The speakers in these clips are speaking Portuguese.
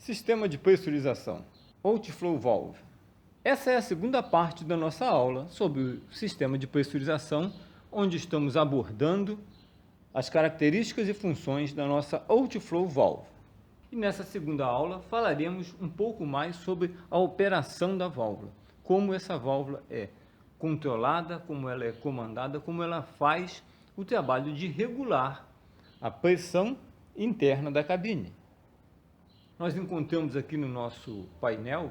Sistema de pressurização, Outflow Valve. Essa é a segunda parte da nossa aula sobre o sistema de pressurização, onde estamos abordando as características e funções da nossa Outflow Valve. E nessa segunda aula falaremos um pouco mais sobre a operação da válvula, como essa válvula é controlada, como ela é comandada, como ela faz o trabalho de regular a pressão interna da cabine. Nós encontramos aqui no nosso painel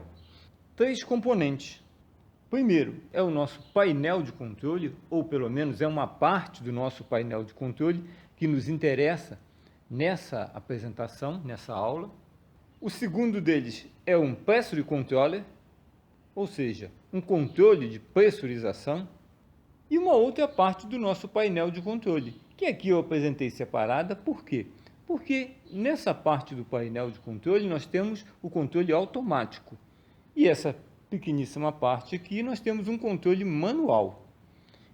três componentes. Primeiro é o nosso painel de controle, ou pelo menos é uma parte do nosso painel de controle que nos interessa nessa apresentação, nessa aula. O segundo deles é um Pressure Controller, ou seja, um controle de pressurização. E uma outra parte do nosso painel de controle, que aqui eu apresentei separada, por quê? Porque nessa parte do painel de controle nós temos o controle automático. E essa pequeníssima parte aqui nós temos um controle manual.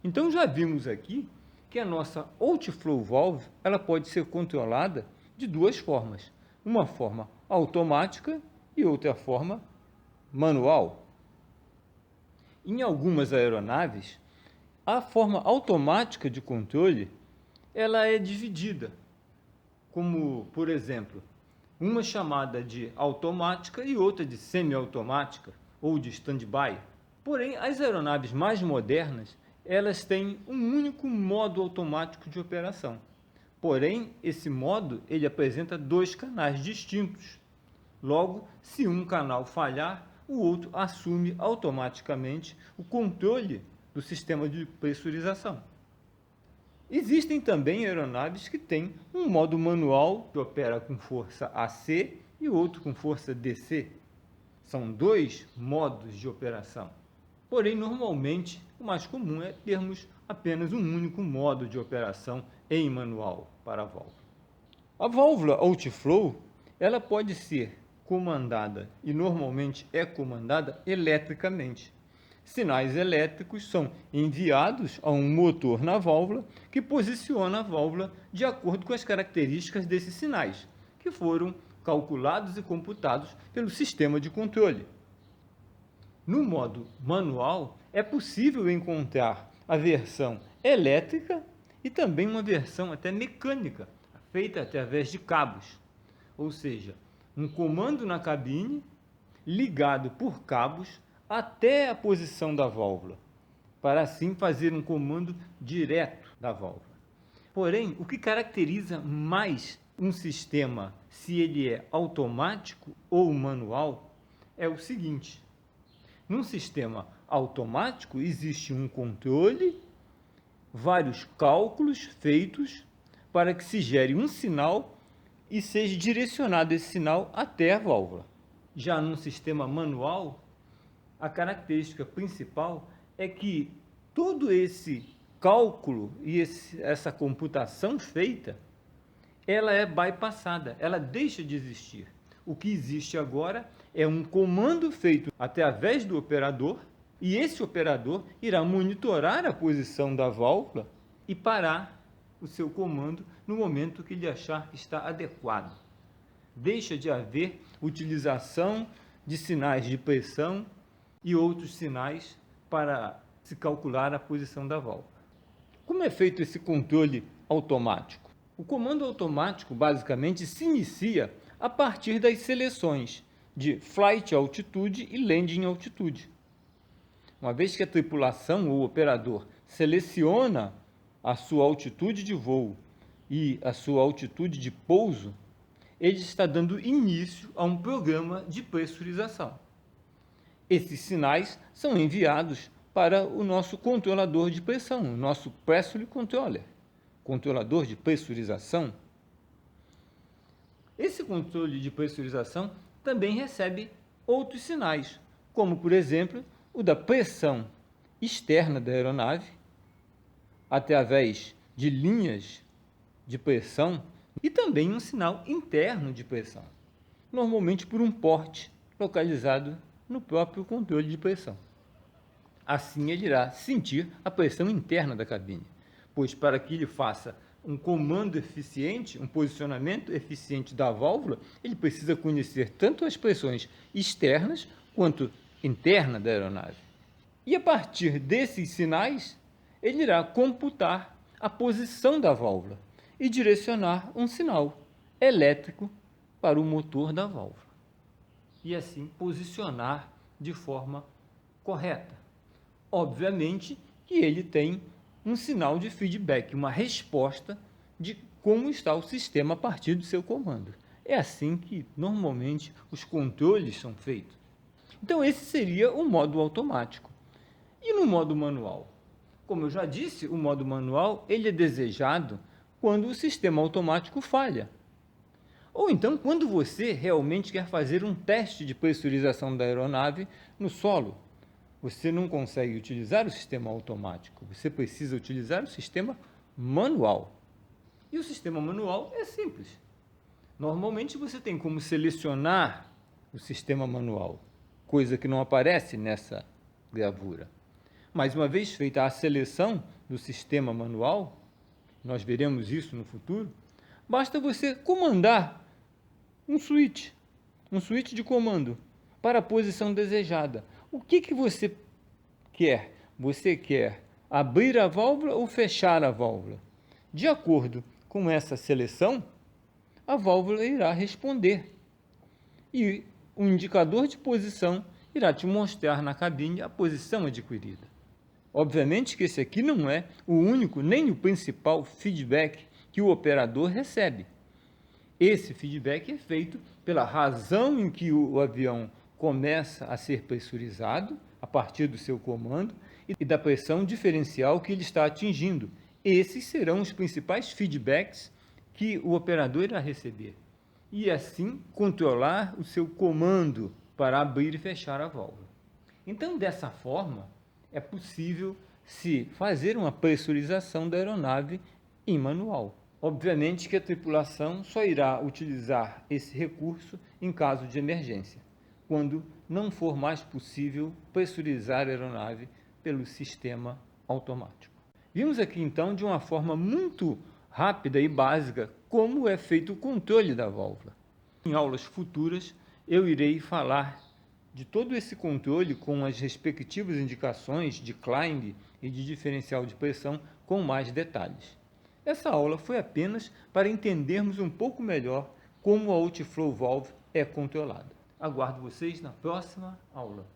Então já vimos aqui que a nossa Outflow Valve ela pode ser controlada de duas formas. Uma forma automática e outra forma manual. Em algumas aeronaves, a forma automática de controle ela é dividida, como, por exemplo, uma chamada de automática e outra de semiautomática ou de stand-by. Porém, as aeronaves mais modernas, elas têm um único modo automático de operação. Porém, esse modo ele apresenta dois canais distintos. Logo, se um canal falhar, o outro assume automaticamente o controle do sistema de pressurização. Existem também aeronaves que têm um modo manual que opera com força AC e outro com força DC. São dois modos de operação. Porém, normalmente, o mais comum é termos apenas um único modo de operação em manual para a válvula. A válvula Outflow, ela pode ser comandada e normalmente é comandada eletricamente. Sinais elétricos são enviados a um motor na válvula que posiciona a válvula de acordo com as características desses sinais, que foram calculados e computados pelo sistema de controle. No modo manual, é possível encontrar a versão elétrica e também uma versão até mecânica, feita através de cabos, ou seja, um comando na cabine ligado por cabos até a posição da válvula, para assim fazer um comando direto da válvula. Porém, o que caracteriza mais um sistema, se ele é automático ou manual, é o seguinte: num sistema automático existe um controle, vários cálculos feitos para que se gere um sinal e seja direcionado esse sinal até a válvula. Já num sistema manual, a característica principal é que todo esse cálculo e essa computação feita, ela é bypassada, ela deixa de existir. O que existe agora é um comando feito através do operador, e esse operador irá monitorar a posição da válvula e parar o seu comando no momento que ele achar que está adequado. Deixa de haver utilização de sinais de pressão e outros sinais para se calcular a posição da válvula. Como é feito esse controle automático? O comando automático basicamente se inicia a partir das seleções de Flight Altitude e Landing Altitude. Uma vez que a tripulação ou o operador seleciona a sua altitude de voo e a sua altitude de pouso, ele está dando início a um programa de pressurização. Esses sinais são enviados para o nosso controlador de pressão, o nosso Pressure Controller, controlador de pressurização. Esse controle de pressurização também recebe outros sinais, como, por exemplo, o da pressão externa da aeronave, através de linhas de pressão, e também um sinal interno de pressão, normalmente por um porte localizado no próprio controle de pressão. Assim ele irá sentir a pressão interna da cabine, pois para que ele faça um comando eficiente, um posicionamento eficiente da válvula, ele precisa conhecer tanto as pressões externas quanto internas da aeronave. E a partir desses sinais, ele irá computar a posição da válvula e direcionar um sinal elétrico para o motor da válvula. E assim posicionar de forma correta. Obviamente que ele tem um sinal de feedback, uma resposta de como está o sistema a partir do seu comando. É assim que normalmente os controles são feitos. Então esse seria o modo automático. E no modo manual? Como eu já disse, o modo manual ele é desejado quando o sistema automático falha. Ou então quando você realmente quer fazer um teste de pressurização da aeronave no solo. Você não consegue utilizar o sistema automático, você precisa utilizar o sistema manual. E o sistema manual é simples. Normalmente você tem como selecionar o sistema manual, coisa que não aparece nessa gravura. Mas uma vez feita a seleção do sistema manual, nós veremos isso no futuro, basta você comandar um switch de comando para a posição desejada. O que você quer? Você quer abrir a válvula ou fechar a válvula? De acordo com essa seleção, a válvula irá responder. E o indicador de posição irá te mostrar na cabine a posição adquirida. Obviamente que esse aqui não é o único nem o principal feedback que o operador recebe. Esse feedback é feito pela razão em que o avião começa a ser pressurizado a partir do seu comando e da pressão diferencial que ele está atingindo. Esses serão os principais feedbacks que o operador irá receber. E assim controlar o seu comando para abrir e fechar a válvula. Então, dessa forma, é possível se fazer uma pressurização da aeronave em manual. Obviamente que a tripulação só irá utilizar esse recurso em caso de emergência, quando não for mais possível pressurizar a aeronave pelo sistema automático. Vimos aqui então de uma forma muito rápida e básica como é feito o controle da válvula. Em aulas futuras eu irei falar de todo esse controle com as respectivas indicações de climb e de diferencial de pressão com mais detalhes. Essa aula foi apenas para entendermos um pouco melhor como a outflow valve é controlada. Aguardo vocês na próxima aula.